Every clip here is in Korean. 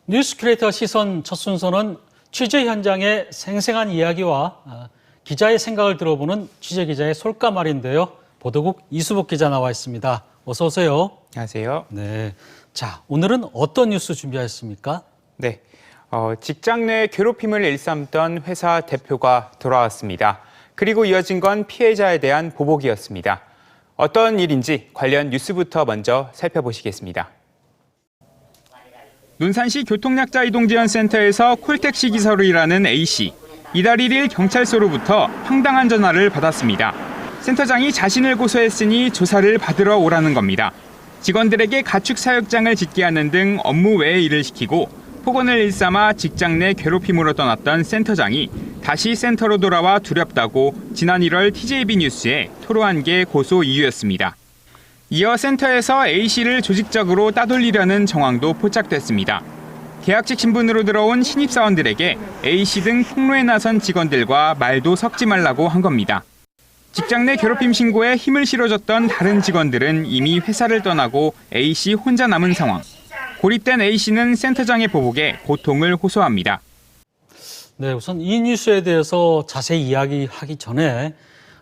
뉴스 큐레이터 시선 첫 순서는 취재 현장의 생생한 이야기와 기자의 생각을 들어보는 취재기자의 솔까말인데요. 보도국 이수복 기자 나와 있습니다. 어서 오세요. 안녕하세요. 네. 자, 오늘은 어떤 뉴스 준비하셨습니까? 네. 직장 내 괴롭힘을 일삼던 회사 대표가 돌아왔습니다. 그리고 이어진 건 피해자에 대한 보복이었습니다. 어떤 일인지 관련 뉴스부터 먼저 살펴보시겠습니다. 논산시 교통약자 이동지원센터에서 콜택시 기사로 일하는 A씨. 이달 1일 경찰서로부터 황당한 전화를 받았습니다. 센터장이 자신을 고소했으니 조사를 받으러 오라는 겁니다. 직원들에게 가축 사육장을 짓게 하는 등 업무 외의 일을 시키고 폭언을 일삼아 직장 내 괴롭힘으로 떠났던 센터장이 다시 센터로 돌아와 두렵다고 지난 1월 TJB 뉴스에 토로한 게 고소 이유였습니다. 이어 센터에서 A씨를 조직적으로 따돌리려는 정황도 포착됐습니다. 계약직 신분으로 들어온 신입사원들에게 A씨 등 폭로에 나선 직원들과 말도 섞지 말라고 한 겁니다. 직장 내 괴롭힘 신고에 힘을 실어줬던 다른 직원들은 이미 회사를 떠나고 A씨 혼자 남은 상황. 고립된 A씨는 센터장의 보복에 고통을 호소합니다. 네, 우선 이 뉴스에 대해서 자세히 이야기하기 전에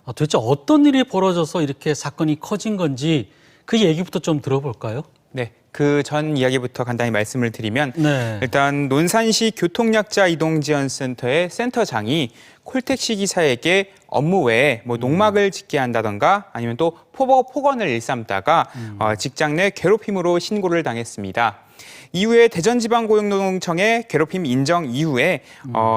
도대체 어떤 일이 벌어져서 이렇게 사건이 커진 건지 그 얘기부터 좀 들어볼까요? 네, 그 전 이야기부터 간단히 말씀을 드리면 네. 일단 논산시 교통약자 이동지원센터의 센터장이 콜택시 기사에게 업무 외에 농막을 짓게 한다던가 아니면 또 폭언을 일삼다가 직장 내 괴롭힘으로 신고를 당했습니다. 이후에 대전지방고용노동청의 괴롭힘 인정 이후에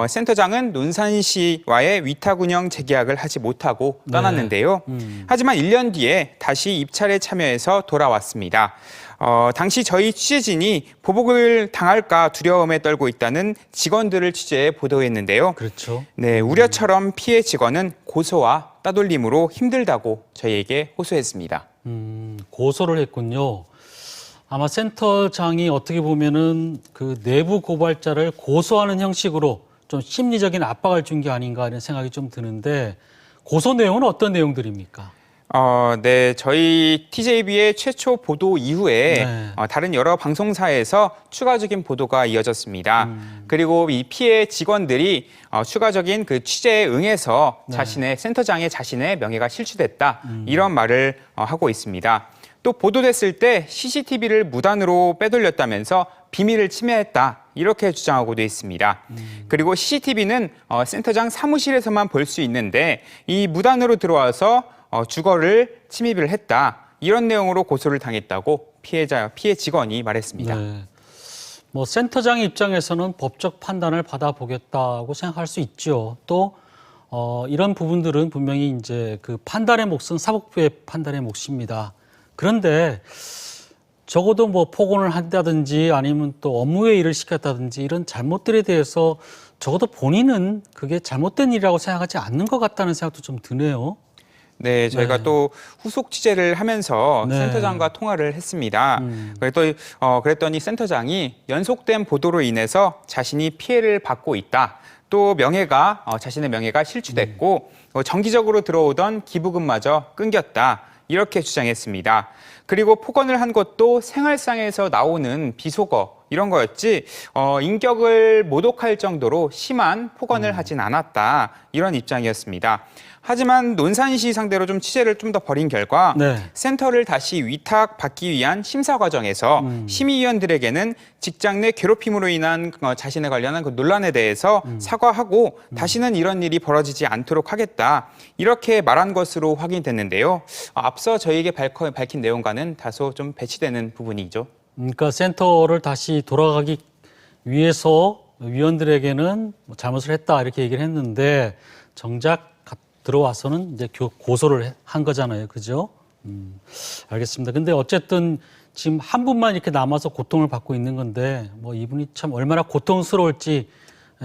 센터장은 논산시와의 위탁운영 재계약을 하지 못하고 떠났는데요. 하지만 1년 뒤에 다시 입찰에 참여해서 돌아왔습니다. 당시 저희 취재진이 보복을 당할까 두려움에 떨고 있다는 직원들을 취재해 보도했는데요. 그렇죠. 네, 우려처럼 피해 직원은 고소와 따돌림으로 힘들다고 저희에게 호소했습니다. 고소를 했군요. 아마 센터장이 어떻게 보면은 그 내부 고발자를 고소하는 형식으로 좀 심리적인 압박을 준 게 아닌가 하는 생각이 좀 드는데 고소 내용은 어떤 내용들입니까? 네, 저희 TJB의 최초 보도 이후에 네. 다른 여러 방송사에서 추가적인 보도가 이어졌습니다. 그리고 이 피해 직원들이 추가적인 그 취재에 응해서 네. 센터장의 자신의 명예가 실추됐다 이런 말을 하고 있습니다. 또 보도됐을 때 CCTV를 무단으로 빼돌렸다면서 비밀을 침해했다 이렇게 주장하고도 있습니다. 그리고 CCTV는 센터장 사무실에서만 볼 수 있는데 이 무단으로 들어와서 주거를 침입을 했다 이런 내용으로 고소를 당했다고 피해 직원이 말했습니다. 네. 뭐 센터장 입장에서는 법적 판단을 받아보겠다고 생각할 수 있죠. 또 이런 부분들은 분명히 이제 그 판단의 몫은 사법부의 판단의 몫입니다. 그런데 적어도 뭐 폭언을 한다든지 아니면 또 업무의 일을 시켰다든지 이런 잘못들에 대해서 적어도 본인은 그게 잘못된 일이라고 생각하지 않는 것 같다는 생각도 좀 드네요. 네, 저희가 또 후속 취재를 하면서 네. 센터장과 통화를 했습니다. 그랬더니 센터장이 연속된 보도로 인해서 자신이 피해를 받고 있다. 또 자신의 명예가 실추됐고 정기적으로 들어오던 기부금마저 끊겼다. 이렇게 주장했습니다. 그리고 폭언을 한 것도 생활상에서 나오는 비속어 이런 거였지 인격을 모독할 정도로 심한 폭언을 하진 않았다. 이런 입장이었습니다. 하지만 논산시 상대로 좀 취재를 좀 더 벌인 결과 네. 센터를 다시 위탁받기 위한 심사 과정에서 심의위원들에게는 직장 내 괴롭힘으로 인한 자신에 관련한 그 논란에 대해서 사과하고 다시는 이런 일이 벌어지지 않도록 하겠다 이렇게 말한 것으로 확인됐는데요. 앞서 저희에게 밝힌 내용과는 다소 좀 배치되는 부분이죠. 그러니까 센터를 다시 돌아가기 위해서 위원들에게는 잘못을 했다 이렇게 얘기를 했는데 정작 들어와서는 이제 고소를 한 거잖아요. 그죠? 알겠습니다. 근데 어쨌든 지금 한 분만 이렇게 남아서 고통을 받고 있는 건데 뭐 이분이 참 얼마나 고통스러울지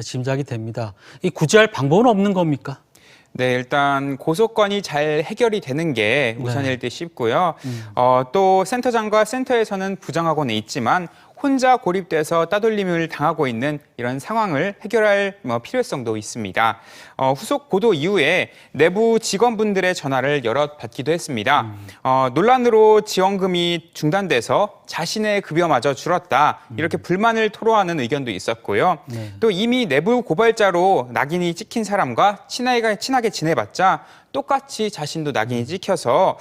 짐작이 됩니다. 이 구제할 방법은 없는 겁니까? 네, 일단 고소건이 잘 해결이 되는 게 우선일 듯 싶고요. 또 센터장과 센터에서는 부정하고는 있지만 혼자 고립돼서 따돌림을 당하고 있는 이런 상황을 해결할 필요성도 있습니다. 후속 보도 이후에 내부 직원분들의 전화를 여럿 받기도 했습니다. 논란으로 지원금이 중단돼서 자신의 급여마저 줄었다. 이렇게 불만을 토로하는 의견도 있었고요. 또 이미 내부 고발자로 낙인이 찍힌 사람과 친하게 지내봤자 똑같이 자신도 낙인이 찍혀서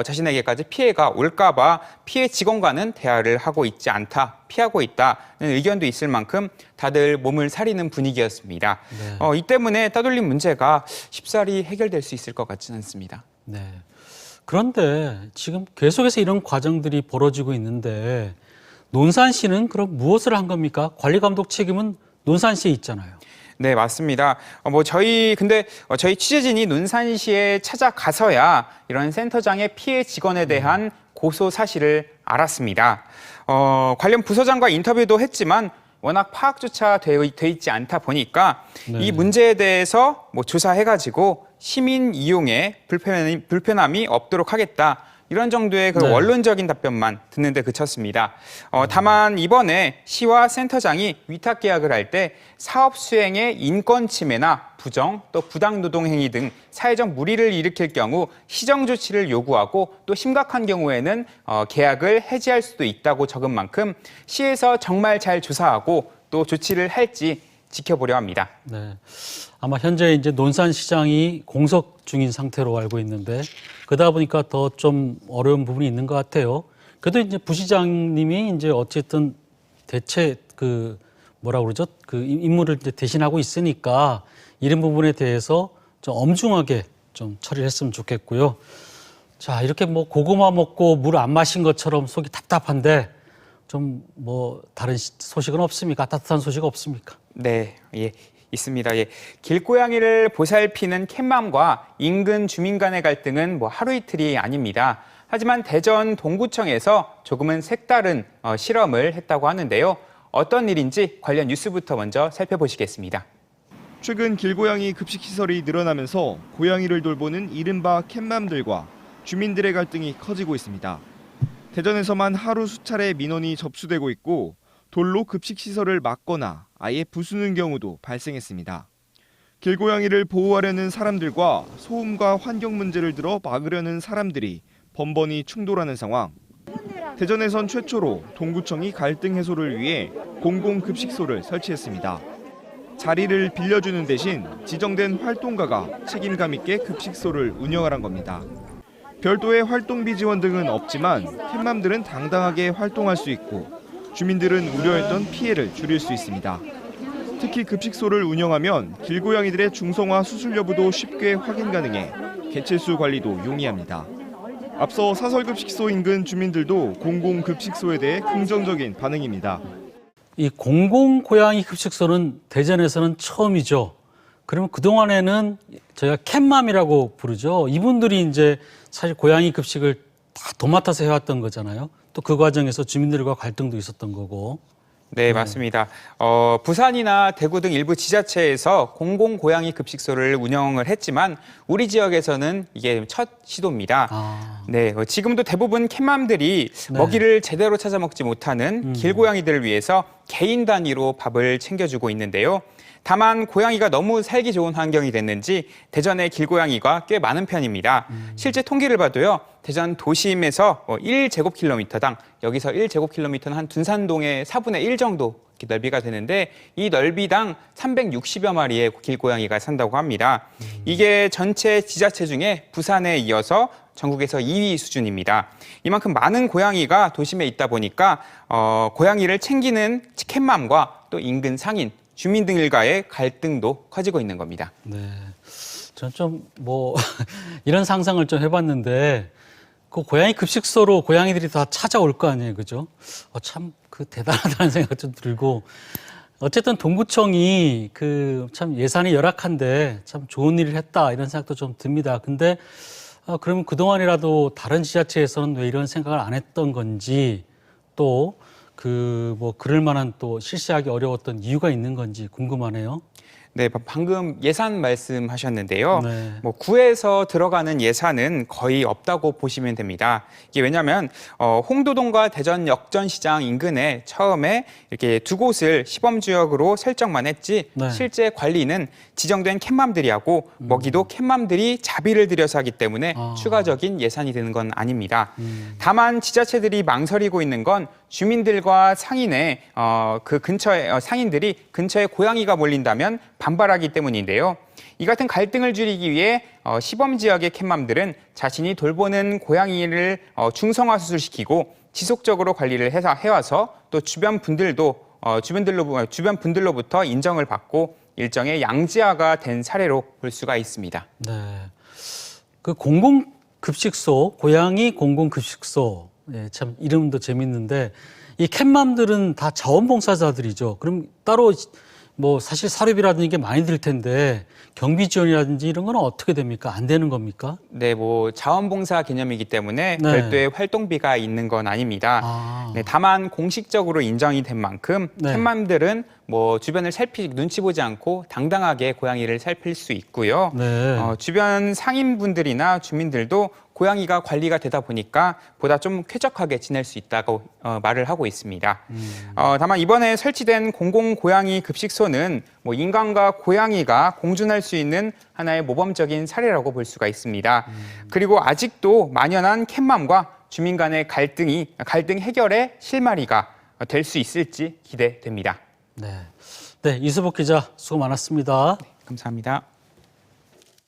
자신에게까지 피해가 올까봐 피해 직원과는 대화를 하고 있지 않다, 피하고 있다는 의견도 있을 만큼 다들 몸을 사리는 분위기였습니다. 이 때문에 따돌림 문제가 쉽사리 해결될 수 있을 것 같지는 않습니다. 네. 그런데 지금 계속해서 이런 과정들이 벌어지고 있는데 논산시는 그럼 무엇을 한 겁니까? 관리 감독 책임은 논산시에 있잖아요. 네, 맞습니다. 저희 취재진이 논산시에 찾아가서야 이런 센터장의 피해 직원에 대한 고소 사실을 알았습니다. 관련 부서장과 인터뷰도 했지만 워낙 파악조차 되어 있지 않다 보니까 이 문제에 대해서 조사해가지고 시민 이용에 불편함이 없도록 하겠다. 이런 정도의 그 원론적인 답변만 듣는데 그쳤습니다. 다만 이번에 시와 센터장이 위탁 계약을 할 때 사업 수행에 인권 침해나 부정, 또 부당 노동 행위 등 사회적 물의를 일으킬 경우 시정 조치를 요구하고 또 심각한 경우에는 계약을 해지할 수도 있다고 적은 만큼 시에서 정말 잘 조사하고 또 조치를 할지 지켜보려 합니다. 네. 아마 현재 이제 논산시장이 공석 중인 상태로 알고 있는데 그러다 보니까 더 좀 어려운 부분이 있는 것 같아요. 그래도 이제 부시장님이 이제 어쨌든 대체 그 뭐라 그러죠? 그 임무를 이제 대신하고 있으니까 이런 부분에 대해서 좀 엄중하게 좀 처리를 했으면 좋겠고요. 자, 이렇게 고구마 먹고 물 안 마신 것처럼 속이 답답한데 좀 다른 소식은 없습니까? 따뜻한 소식 없습니까? 네, 예. 있습니다. 예. 길고양이를 보살피는 캣맘과 인근 주민 간의 갈등은 하루 이틀이 아닙니다. 하지만 대전 동구청에서 조금은 색다른 실험을 했다고 하는데요. 어떤 일인지 관련 뉴스부터 먼저 살펴보시겠습니다. 최근 길고양이 급식시설이 늘어나면서 고양이를 돌보는 이른바 캣맘들과 주민들의 갈등이 커지고 있습니다. 대전에서만 하루 수차례 민원이 접수되고 있고 돌로 급식시설을 막거나 아예 부수는 경우도 발생했습니다. 길고양이를 보호하려는 사람들과 소음과 환경 문제를 들어 막으려는 사람들이 번번이 충돌하는 상황. 대전에선 최초로 동구청이 갈등 해소를 위해 공공급식소를 설치했습니다. 자리를 빌려주는 대신 지정된 활동가가 책임감 있게 급식소를 운영하란 겁니다. 별도의 활동비 지원 등은 없지만 캣맘들은 당당하게 활동할 수 있고 주민들은 우려했던 피해를 줄일 수 있습니다. 특히 급식소를 운영하면 길고양이들의 중성화 수술 여부도 쉽게 확인 가능해 개체수 관리도 용이합니다. 앞서 사설급식소 인근 주민들도 공공급식소에 대해 긍정적인 반응입니다. 이 공공고양이 급식소는 대전에서는 처음이죠. 그러면 그동안에는 저희가 캣맘이라고 부르죠. 이분들이 이제 사실 고양이 급식을 다 도맡아서 해왔던 거잖아요. 또 그 과정에서 주민들과 갈등도 있었던 거고. 네, 맞습니다. 부산이나 대구 등 일부 지자체에서 공공고양이 급식소를 운영을 했지만 우리 지역에서는 이게 첫 시도입니다. 네, 지금도 대부분 캣맘들이 먹이를 제대로 찾아 먹지 못하는 길고양이들을 위해서 개인 단위로 밥을 챙겨주고 있는데요. 다만 고양이가 너무 살기 좋은 환경이 됐는지 대전의 길고양이가 꽤 많은 편입니다. 실제 통계를 봐도요. 대전 도심에서 1제곱킬로미터당 여기서 1제곱킬로미터는 한 둔산동의 4분의 1 정도 넓이가 되는데 이 넓이당 360여 마리의 길고양이가 산다고 합니다. 이게 전체 지자체 중에 부산에 이어서 전국에서 2위 수준입니다. 이만큼 많은 고양이가 도심에 있다 보니까 고양이를 챙기는 캣맘과 또 인근 상인, 주민 등일과의 갈등도 커지고 있는 겁니다. 네, 전 좀 이런 상상을 좀 해봤는데 그 고양이 급식소로 고양이들이 다 찾아올 거 아니에요, 그죠? 참 대단하다는 생각 좀 들고 어쨌든 동구청이 참 예산이 열악한데 참 좋은 일을 했다 이런 생각도 좀 듭니다. 근데 그러면 그동안이라도 다른 지자체에서는 왜 이런 생각을 안 했던 건지 또 그럴 만한 또 실시하기 어려웠던 이유가 있는 건지 궁금하네요. 네, 방금 예산 말씀하셨는데요. 네. 뭐 구에서 들어가는 예산은 거의 없다고 보시면 됩니다. 이게 왜냐하면 홍도동과 대전 역전시장 인근에 처음에 이렇게 두 곳을 시범지역으로 설정만 했지 네. 실제 관리는 지정된 캣맘들이 하고 먹이도 캣맘들이 자비를 들여서 하기 때문에 추가적인 예산이 드는 건 아닙니다. 다만 지자체들이 망설이고 있는 건 주민들과 상인의 그 근처에 상인들이 근처에 고양이가 몰린다면 반발하기 때문인데요. 이 같은 갈등을 줄이기 위해 시범 지역의 캣맘들은 자신이 돌보는 고양이를 중성화 수술시키고 지속적으로 관리를 해와서 또 주변 분들로부터 인정을 받고 일정의 양지화가 된 사례로 볼 수가 있습니다. 네. 그 공공급식소, 고양이 공공급식소, 예, 참 이름도 재밌는데 이 캣맘들은 다 자원봉사자들이죠. 그럼 따로 뭐 사실 사료비라든지 게 많이 들 텐데 경비 지원이라든지 이런 건 어떻게 됩니까? 안 되는 겁니까? 네, 뭐 자원봉사 개념이기 때문에 네. 별도의 활동비가 있는 건 아닙니다. 네, 다만 공식적으로 인정이 된 만큼 네. 캣맘들은 뭐 주변을 눈치 보지 않고 당당하게 고양이를 살필 수 있고요. 네. 주변 상인분들이나 주민들도 고양이가 관리가 되다 보니까 보다 좀 쾌적하게 지낼 수 있다고 말을 하고 있습니다. 다만 이번에 설치된 공공 고양이 급식소는 뭐 인간과 고양이가 공존할 수 있는 하나의 모범적인 사례라고 볼 수가 있습니다. 그리고 아직도 만연한 캣맘과 주민 간의 갈등 해결의 실마리가 될 수 있을지 기대됩니다. 네. 네, 이수복 기자 수고 많았습니다. 감사합니다.